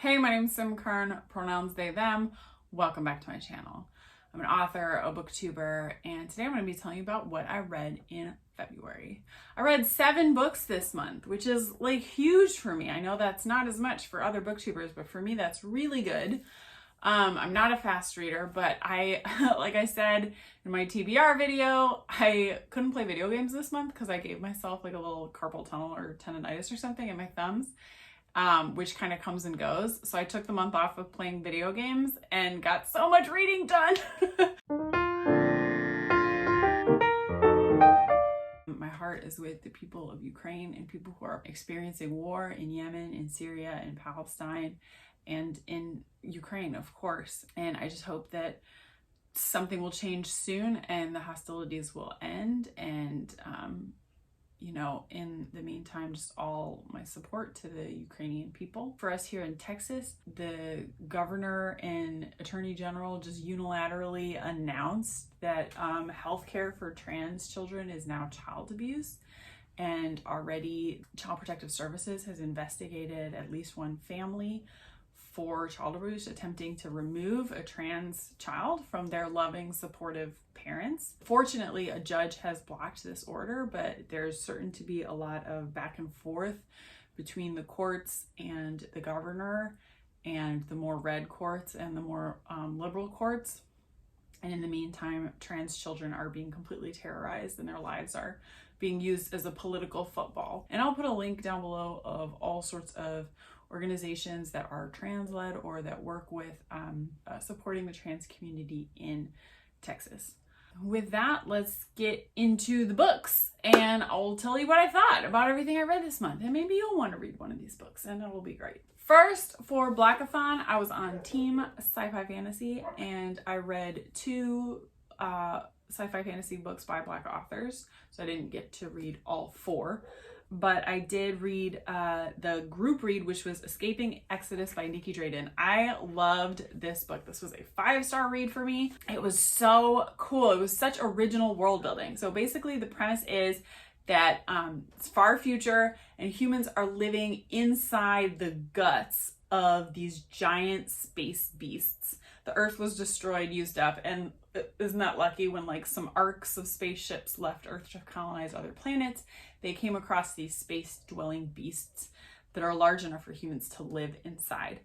Hey, my name's Sim Kern, pronouns they, them. Welcome back to my channel. I'm an author, a booktuber, and today I'm going to be telling you about what I read in February. I read 7 books this month, which is like huge for me. I know that's not as much for other booktubers, but for me that's really good. I'm not a fast reader, but like I said in my TBR video, I couldn't play video games this month because I gave myself like a little carpal tunnel or tendonitis or something in my thumbs. Which kind of comes and goes. So I took the month off of playing video games and got so much reading done. My heart is with the people of Ukraine and people who are experiencing war in Yemen, in Syria, in Palestine, and in Ukraine, of course. And I just hope that something will change soon and the hostilities will end. And in the meantime, just all my support to the Ukrainian people. For us here in Texas, the governor and attorney general just unilaterally announced that healthcare for trans children is now child abuse. And already Child Protective Services has investigated at least one family for child abuse, attempting to remove a trans child from their loving, supportive parents. Fortunately, a judge has blocked this order, but there's certain to be a lot of back and forth between the courts and the governor, and the more red courts and the more liberal courts. And in the meantime, trans children are being completely terrorized and their lives are being used as a political football. And I'll put a link down below of all sorts of organizations that are trans-led or that work with supporting the trans community in Texas. With that, let's get into the books, and I'll tell you what I thought about everything I read this month, and maybe you'll want to read one of these books and it'll be great. First, for Blackathon, I was on Team Sci-Fi Fantasy, and I read 2 sci-fi fantasy books by Black authors, so I didn't get to read all 4. But I did read the group read, which was Escaping Exodus by Nikki Drayden. I loved this book. This was a 5-star read for me. It was so cool. It was such original world building. So basically the premise is that it's far future and humans are living inside the guts of these giant space beasts. The Earth was destroyed, used up, and isn't that lucky when like some arcs of spaceships left Earth to colonize other planets? They came across these space-dwelling beasts that are large enough for humans to live inside.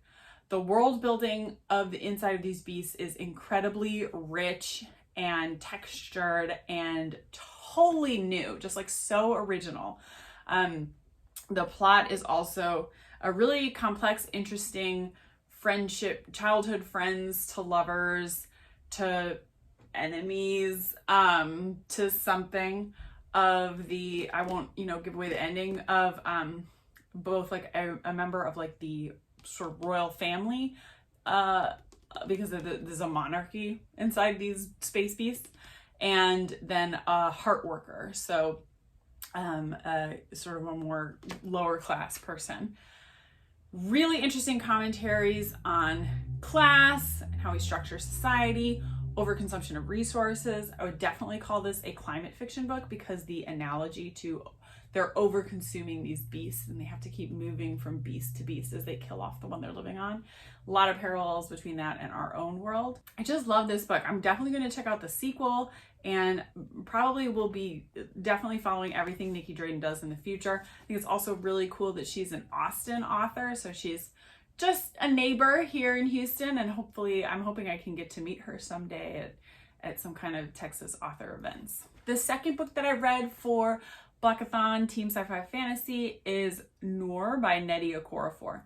The world building of the inside of these beasts is incredibly rich and textured and totally new, just like so original. The plot is also a really complex, interesting friendship, childhood friends to lovers to enemies, to something of the, I won't give away the ending of both like a member of like the sort of royal family, because there's a monarchy inside these space beasts, and then a heart worker, so sort of a more lower class person. Really interesting commentaries on class and how we structure society, overconsumption of resources. I would definitely call this a climate fiction book because the analogy to they're over consuming these beasts and they have to keep moving from beast to beast as they kill off the one they're living on. A lot of parallels between that and our own world. I just love this book. I'm definitely going to check out the sequel, and probably will be definitely following everything Nikki Drayden does in the future. I think it's also really cool that she's an Austin author, so she's just a neighbor here in Houston, and I'm hoping I can get to meet her someday at some kind of Texas author events. The second book that I read for Blackathon Team Sci-Fi Fantasy is Noir by Nnedi Okorafor.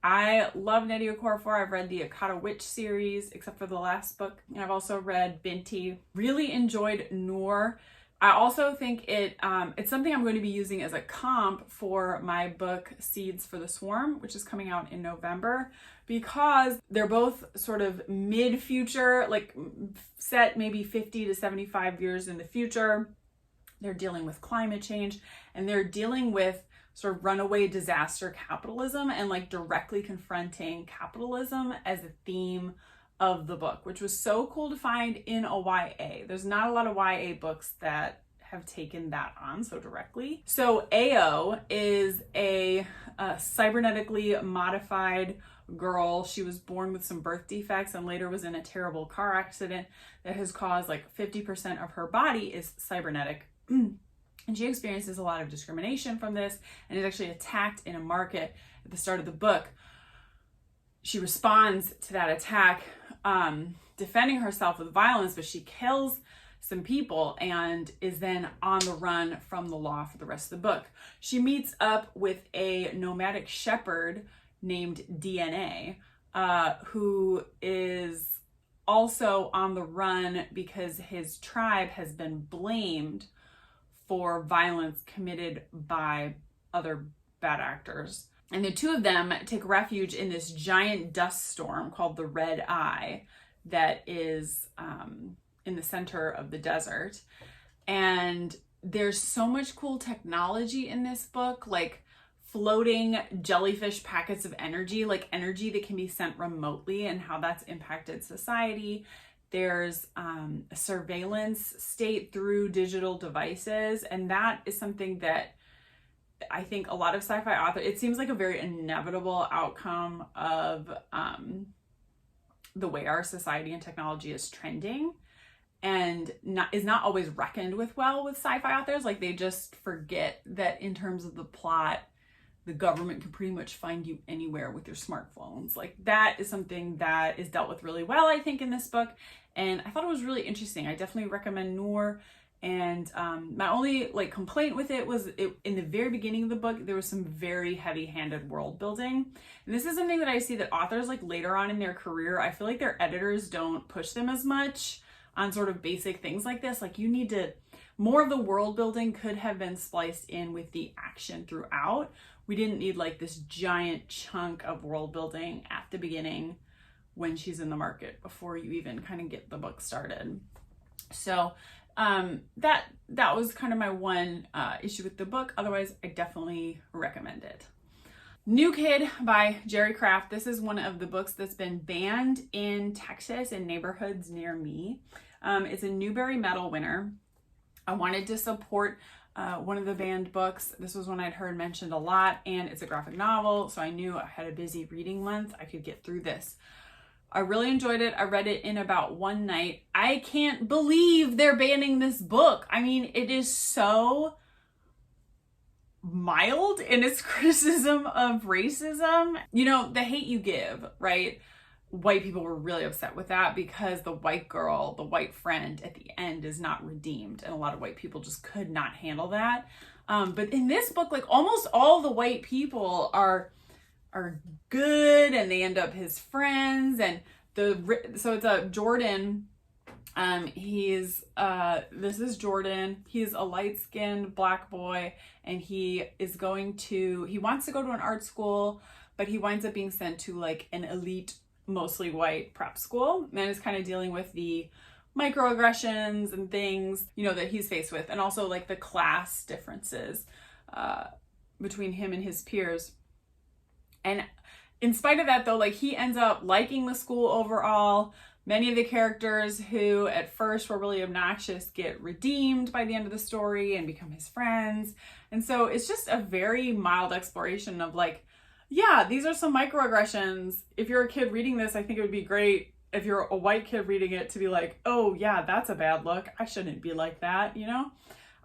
I love Nnedi Okorafor. I've read the Akata Witch series, except for the last book. And I've also read Binti. Really enjoyed Noir. I also think it's something I'm going to be using as a comp for my book Seeds for the Swarm, which is coming out in November, because they're both sort of mid-future, like set maybe 50 to 75 years in the future. They're dealing with climate change, and they're dealing with sort of runaway disaster capitalism and like directly confronting capitalism as a theme of the book, which was so cool to find in a YA. There's not a lot of YA books that have taken that on so directly. So AO is a cybernetically modified girl. She was born with some birth defects and later was in a terrible car accident that has caused like 50% of her body is cybernetic. And she experiences a lot of discrimination from this and is actually attacked in a market at the start of the book. She responds to that attack, defending herself with violence, but she kills some people and is then on the run from the law for the rest of the book. She meets up with a nomadic shepherd named DNA, who is also on the run because his tribe has been blamed for violence committed by other bad actors. And the two of them take refuge in this giant dust storm called the Red Eye that is in the center of the desert. And there's so much cool technology in this book, like floating jellyfish packets of energy, like energy that can be sent remotely and how that's impacted society. There's a surveillance state through digital devices. And that is something that I think a lot of sci-fi authors, it seems like a very inevitable outcome of the way our society and technology is trending, and is not always reckoned with well with sci-fi authors. Like, they just forget that in terms of the plot, the government can pretty much find you anywhere with your smartphones. Like, that is something that is dealt with really well, I think, in this book. And I thought it was really interesting. I definitely recommend Noir. And my only complaint with it was in the very beginning of the book, there was some very heavy-handed world building. And this is something that I see that authors later on in their career, I feel like their editors don't push them as much on sort of basic things like this. Like, you need to, more of the world building could have been spliced in with the action throughout. We didn't need this giant chunk of world building at the beginning when she's in the market before you even kind of get the book started. So that was kind of my one issue with the book. Otherwise, I definitely recommend it. New Kid by Jerry Craft. This is one of the books that's been banned in Texas in neighborhoods near me. It's a Newbery Medal winner. I wanted to support one of the banned books. This was one I'd heard mentioned a lot, and it's a graphic novel, so I knew I had a busy reading month. I could get through this. I really enjoyed it. I read it in about one night. I can't believe they're banning this book. I mean, it is so mild in its criticism of racism. You know, The Hate U Give, right? White people were really upset with that because the white girl, the white friend at the end is not redeemed. And a lot of white people just could not handle that. But in this book, almost all the white people are good and they end up his friends. And so it's a Jordan. This is Jordan. He's a light-skinned black boy, and he wants to go to an art school, but he winds up being sent to an elite, mostly white prep school, and is kind of dealing with the microaggressions and things, that he's faced with, and also the class differences between him and his peers. And in spite of that, though, he ends up liking the school overall. Many of the characters who at first were really obnoxious get redeemed by the end of the story and become his friends. And so it's just a very mild exploration of yeah, these are some microaggressions. If you're a kid reading this, I think it would be great if you're a white kid reading it to be oh yeah, that's a bad look. I shouldn't be like that,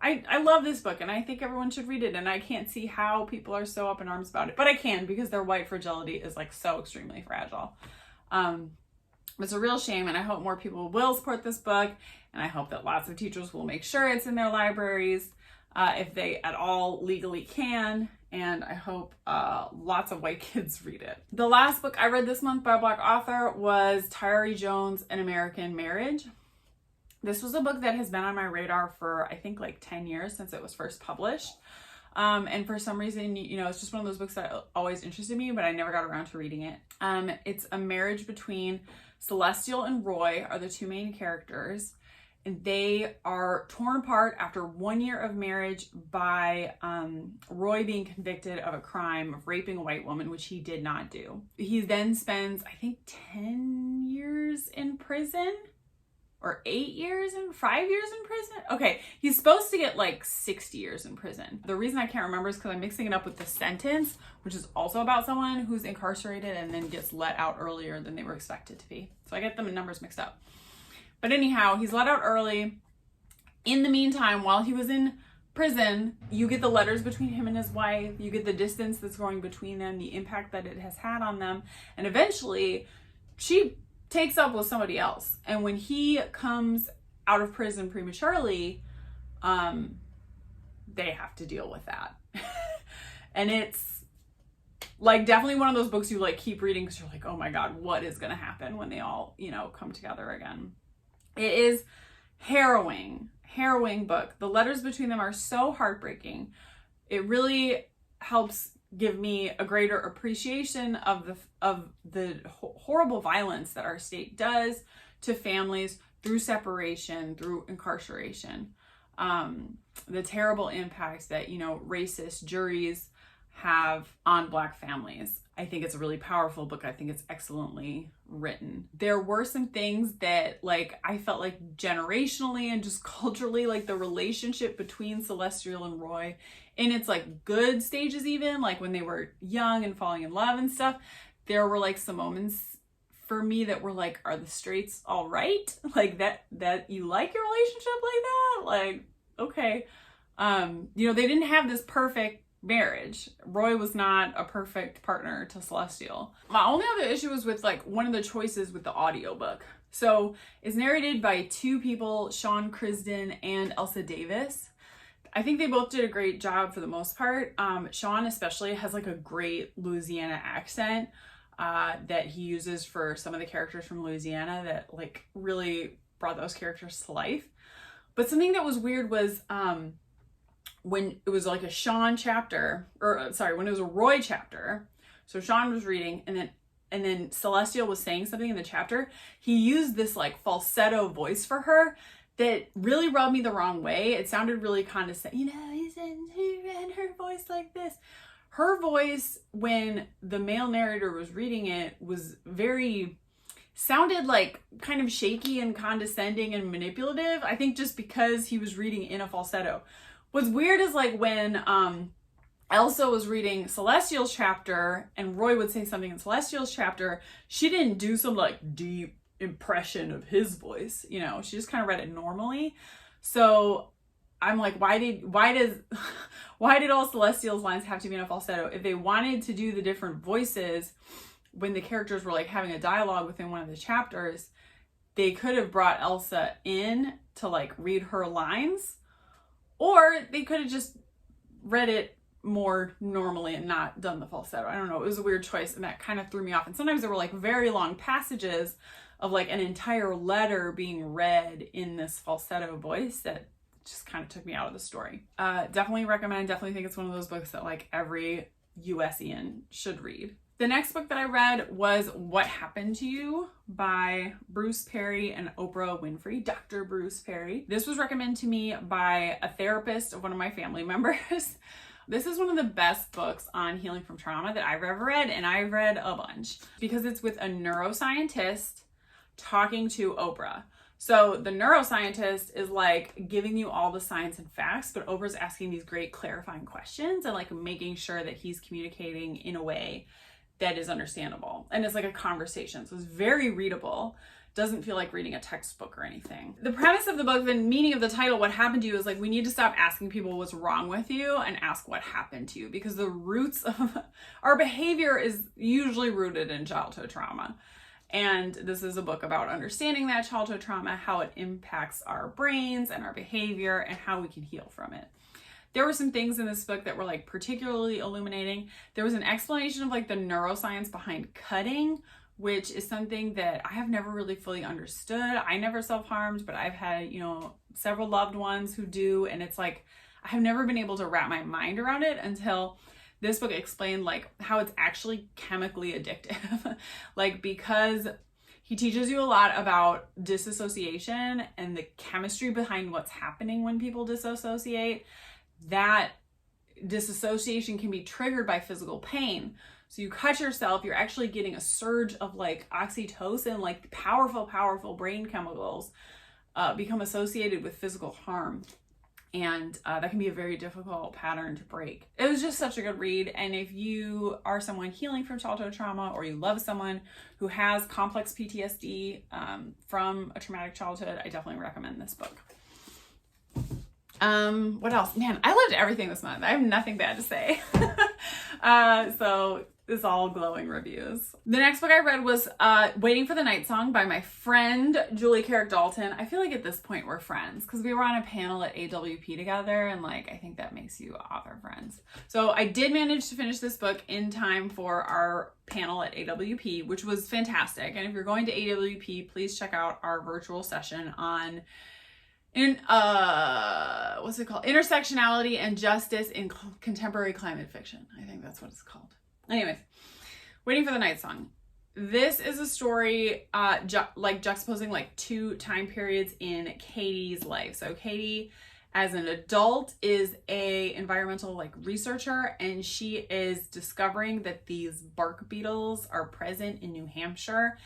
I love this book, and I think everyone should read it, and I can't see how people are so up in arms about it, but I can, because their white fragility is so extremely fragile. It's a real shame, and I hope more people will support this book, and I hope that lots of teachers will make sure it's in their libraries if they at all legally can, and I hope lots of white kids read it. The last book I read this month by a Black author was Tyree Jones' An American Marriage. This was a book that has been on my radar for, I think, 10 years since it was first published. And for some reason, it's just one of those books that always interested me, but I never got around to reading it. It's a marriage between Celestial and Roy are the two main characters. And they are torn apart after 1 year of marriage by Roy being convicted of a crime of raping a white woman, which he did not do. He then spends, I think, 10 years in prison or 5 years in prison. Okay, he's supposed to get like 60 years in prison. The reason I can't remember is because I'm mixing it up with The Sentence, which is also about someone who's incarcerated and then gets let out earlier than they were expected to be. So I get them numbers mixed up. But anyhow, he's let out early. In the meantime, while he was in prison, you get the letters between him and his wife, you get the distance that's growing between them, the impact that it has had on them, and eventually she takes up with somebody else. And when he comes out of prison prematurely, they have to deal with that. And it's like definitely one of those books you like keep reading because you're like, oh my God, what is gonna happen when they all, come together again? It is harrowing book. The letters between them are so heartbreaking. It really helps give me a greater appreciation of the horrible violence that our state does to families through separation, through incarceration. The terrible impact that, racist juries have on Black families. I think it's a really powerful book. I think it's excellently written. There were some things that I felt like generationally and just culturally, the relationship between Celestial and Roy in its good stages, even when they were young and falling in love and stuff, there were some moments for me that were are the straights all right? That you like your relationship like that? Okay. They didn't have this perfect marriage. Roy was not a perfect partner to Celestial. My only other issue was with one of the choices with the audiobook. So it's narrated by two people, Sean Crisden and Elsa Davis. I think they both did a great job for the most part. Sean especially has a great Louisiana accent that he uses for some of the characters from Louisiana that really brought those characters to life. But something that was weird was when it was a Sean chapter, when it was a Roy chapter, so Sean was reading and then Celestial was saying something in the chapter, he used this falsetto voice for her that really rubbed me the wrong way. It sounded really condescending. He said she read her voice like this. Her voice, when the male narrator was reading it, was sounded kind of shaky and condescending and manipulative. I think just because he was reading in a falsetto. What's weird is when Elsa was reading Celestial's chapter and Roy would say something in Celestial's chapter, she didn't do some deep impression of his voice. She just kind of read it normally. So I'm why did all Celestial's lines have to be in a falsetto? If they wanted to do the different voices when the characters were having a dialogue within one of the chapters, they could have brought Elsa in to read her lines. Or they could have just read it more normally and not done the falsetto. I don't know. It was a weird choice and that kind of threw me off. And sometimes there were very long passages of an entire letter being read in this falsetto voice that just kind of took me out of the story. Definitely recommend. Definitely think it's one of those books that every USian should read. The next book that I read was What Happened to You by Bruce Perry and Oprah Winfrey, Dr. Bruce Perry. This was recommended to me by a therapist of one of my family members. This is one of the best books on healing from trauma that I've ever read, and I've read a bunch because it's with a neuroscientist talking to Oprah. So the neuroscientist is giving you all the science and facts, but Oprah's asking these great clarifying questions and making sure that he's communicating in a way that is understandable. And it's a conversation. So it's very readable. Doesn't feel like reading a textbook or anything. The premise of the book, the meaning of the title, What Happened to You, is we need to stop asking people what's wrong with you and ask what happened to you, because the roots of our behavior is usually rooted in childhood trauma. And this is a book about understanding that childhood trauma, how it impacts our brains and our behavior, and how we can heal from it. There were some things in this book that were particularly illuminating. There was an explanation of the neuroscience behind cutting, which is something that I have never really fully understood. I never self-harmed, but I've had, several loved ones who do. And it's I have never been able to wrap my mind around it until this book explained how it's actually chemically addictive. Because he teaches you a lot about disassociation and the chemistry behind what's happening when people disassociate. That disassociation can be triggered by physical pain. So you cut yourself, you're actually getting a surge of oxytocin, powerful brain chemicals become associated with physical harm. And that can be a very difficult pattern to break. It was just such a good read. And if you are someone healing from childhood trauma, or you love someone who has complex PTSD from a traumatic childhood, I definitely recommend this book. What else? Man, I loved everything this month. I have nothing bad to say. So it's all glowing reviews. The next book I read was Waiting for the Night Song by my friend Julie Carrick-Dalton. I feel like at this point we're friends because we were on a panel at AWP together, and like I think that makes you author friends. So I did manage to finish this book in time for our panel at AWP, which was fantastic. And if you're going to AWP, please check out our virtual session on what's it called? Intersectionality and Justice in Contemporary Climate Fiction. I think that's what it's called. Anyways, Waiting for the Night Song. This is a story juxtaposing like two time periods in Katie's life. So Katie, as an adult, is a environmental researcher, and she is discovering that these bark beetles are present in New Hampshire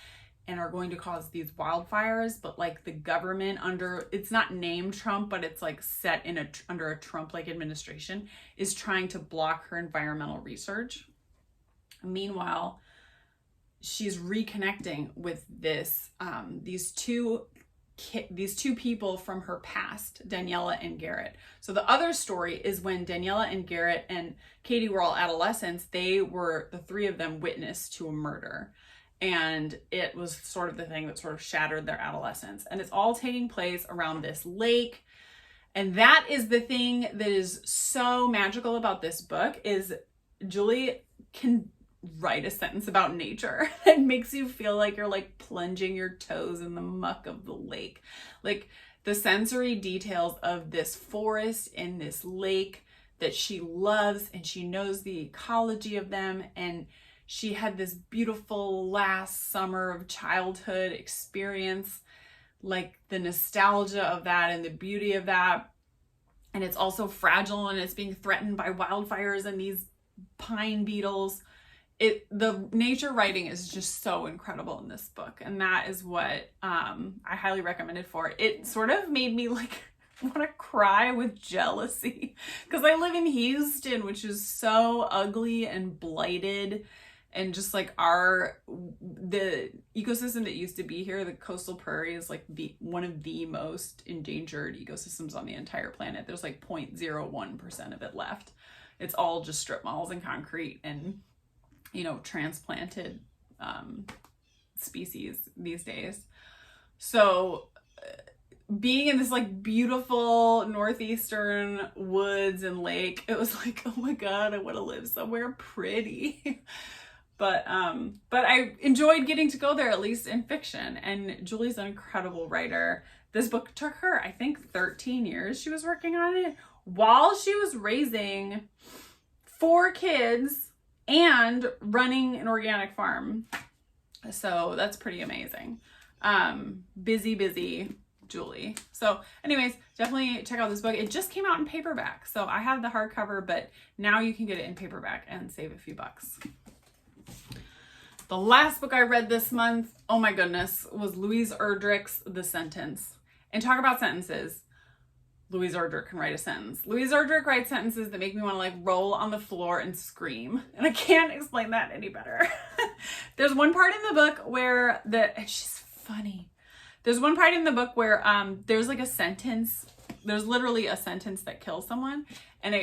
and are going to cause these wildfires, but like the government it's not named Trump, but it's like set in under a Trump-like administration, is trying to block her environmental research. Meanwhile, she's reconnecting with these two people from her past, Daniela and Garrett. So the other story is when Daniela and Garrett and Katie were all adolescents, the three of them witness to a murder. And it was sort of the thing that sort of shattered their adolescence. And it's all taking place around this lake. And that is the thing that is so magical about this book, is Julie can write a sentence about nature that makes you feel like you're like plunging your toes in the muck of the lake. Like the sensory details of this forest and this lake that she loves, and she knows the ecology of them, and she had this beautiful last summer of childhood experience, like the nostalgia of that and the beauty of that. And it's also fragile, and it's being threatened by wildfires and these pine beetles. The nature writing is just so incredible in this book. And that is what I highly recommend it for. It sort of made me like want to cry with jealousy because I live in Houston, which is so ugly and blighted. And just like the ecosystem that used to be here, the coastal prairie, is like one of the most endangered ecosystems on the entire planet. There's like 0.01% of it left. It's all just strip malls and concrete and, transplanted species these days. So being in this like beautiful northeastern woods and lake, it was like, oh my God, I want to live somewhere pretty. But I enjoyed getting to go there, at least in fiction. And Julie's an incredible writer. This book took her, I think, 13 years she was working on it while she was raising 4 kids and running an organic farm. So that's pretty amazing. Busy Julie. So anyways, definitely check out this book. It just came out in paperback. So I have the hardcover, but now you can get it in paperback and save a few bucks. The last book I read this month, oh my goodness, was Louise Erdrich's The Sentence. And talk about sentences. Louise Erdrich can write a sentence. Louise Erdrich writes sentences that make me want to like roll on the floor and scream. And I can't explain that any better. There's one part in the book where and she's funny. There's one part in the book where there's like a sentence. There's literally a sentence that kills someone. And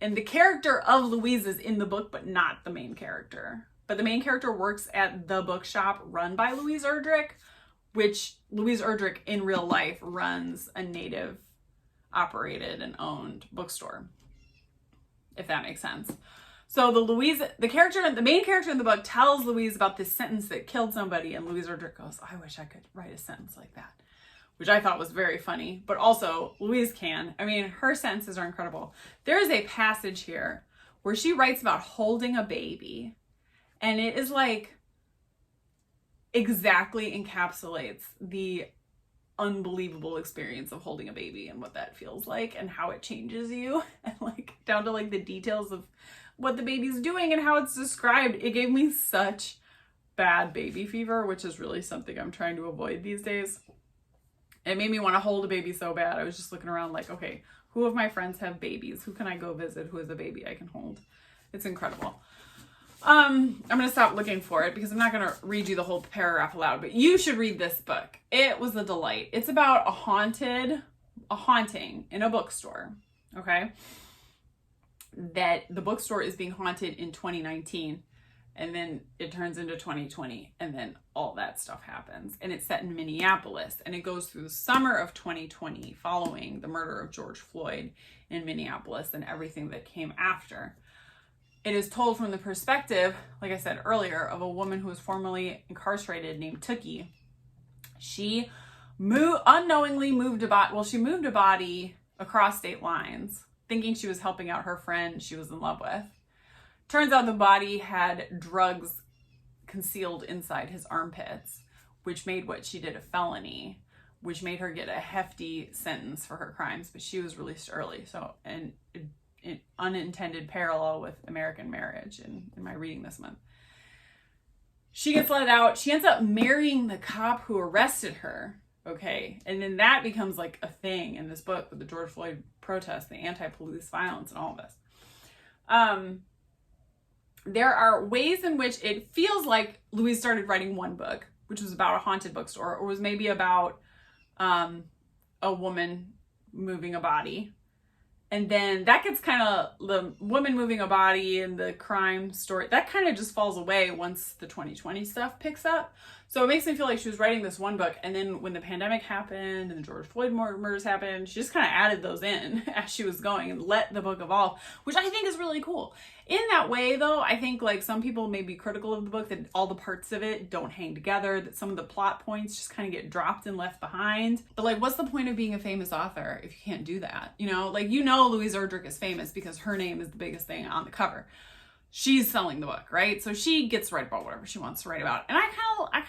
the character of Louise is in the book, but not the main character. But the main character works at the bookshop run by Louise Erdrich, which Louise Erdrich in real life runs a native operated and owned bookstore, if that makes sense. So the main character in the book tells Louise about this sentence that killed somebody, and Louise Erdrich goes, I wish I could write a sentence like that, which I thought was very funny. But also Louise can. I mean, her sentences are incredible. There is a passage here where she writes about holding a baby. And it is like exactly encapsulates the unbelievable experience of holding a baby and what that feels like and how it changes you, and like down to like the details of what the baby's doing and how it's described. It gave me such bad baby fever, which is really something I'm trying to avoid these days. It made me want to hold a baby so bad. I was just looking around like, okay, who of my friends have babies? Who can I go visit who has a baby I can hold? It's incredible. I'm going to stop looking for it because I'm not going to read you the whole paragraph aloud, but you should read this book. It was a delight. It's about a haunting in a bookstore, okay? That the bookstore is being haunted in 2019, and then it turns into 2020, and then all that stuff happens. And it's set in Minneapolis, and it goes through the summer of 2020 following the murder of George Floyd in Minneapolis and everything that came after. It is told from the perspective, like I said earlier, of a woman who was formerly incarcerated named Tookie. She unknowingly moved a body. Well, she moved a body across state lines, thinking she was helping out her friend she was in love with. Turns out the body had drugs concealed inside his armpits, which made what she did a felony, which made her get a hefty sentence for her crimes. But she was released early, so an unintended parallel with American marriage in my reading this month. She gets let out. She ends up marrying the cop who arrested her. Okay. And then that becomes like a thing in this book with the George Floyd protests, the anti-police violence and all of this. There are ways in which it feels like Louise started writing one book, which was about a haunted bookstore, or was maybe about a woman moving a body. And then that gets kind of, the woman moving a body and the crime story, that kind of just falls away once the 2020 stuff picks up. So it makes me feel like she was writing this one book, and then when the pandemic happened and the George Floyd murders happened, she just kind of added those in as she was going and let the book evolve, which I think is really cool. In that way, though, I think like some people may be critical of the book, that all the parts of it don't hang together, that some of the plot points just kind of get dropped and left behind. But like, what's the point of being a famous author if you can't do that? You know, like, you know, Louise Erdrich is famous because her name is the biggest thing on the cover. She's selling the book, right? So she gets to write about whatever she wants to write about. And I kind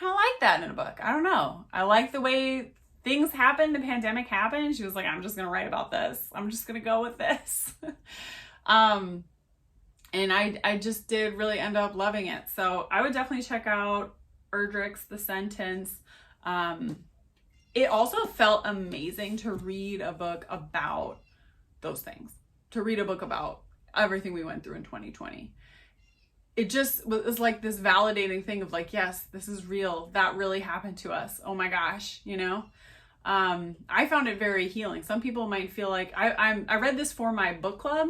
of like that in a book. I don't know. I like the way things happened. The pandemic happened. She was like, I'm just going to write about this. I'm just going to go with this. And I just did really end up loving it. So I would definitely check out Erdrich's The Sentence. It also felt amazing to read a book about those things, to read a book about everything we went through in 2020. It just was like this validating thing of like, yes, this is real. That really happened to us. Oh my gosh, you know? I found it very healing. Some people might feel like I read this for my book club,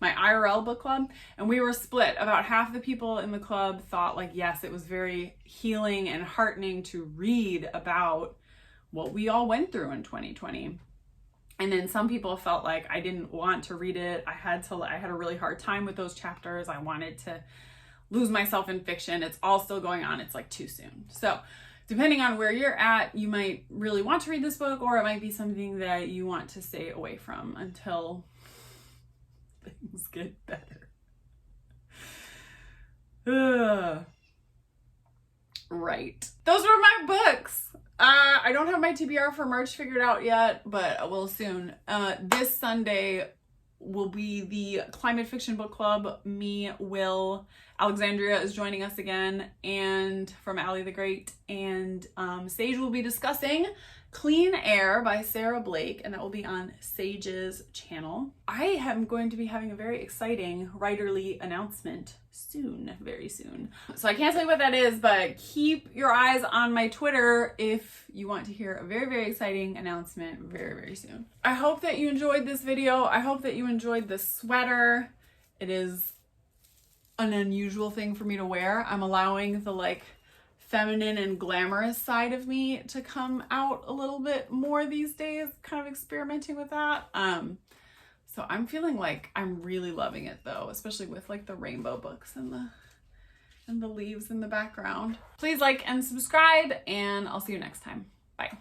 my IRL book club, and we were split. About half the people in the club thought like, yes, it was very healing and heartening to read about what we all went through in 2020. And then some people felt like I didn't want to read it. I had a really hard time with those chapters. I wanted to lose myself in fiction. It's all still going on. It's like too soon. So depending on where you're at, you might really want to read this book, or it might be something that you want to stay away from until things get better. Right. Those were my books. I don't have my TBR for March figured out yet, but I will soon. This Sunday will be the Climate Fiction Book Club. Me, Will, Alexandria is joining us again, and from Allie the Great, and Sage will be discussing Clean Air by Sarah Blake, and that will be on Sage's channel. I am going to be having a very exciting writerly announcement soon, very soon. So I can't tell you what that is, but keep your eyes on my Twitter if you want to hear a very, very exciting announcement very, very soon. I hope that you enjoyed this video. I hope that you enjoyed the sweater. It is an unusual thing for me to wear. I'm allowing the like feminine and glamorous side of me to come out a little bit more these days, kind of experimenting with that. So I'm feeling like I'm really loving it though, especially with like the rainbow books and the leaves in the background. Please like and subscribe, and I'll see you next time. Bye.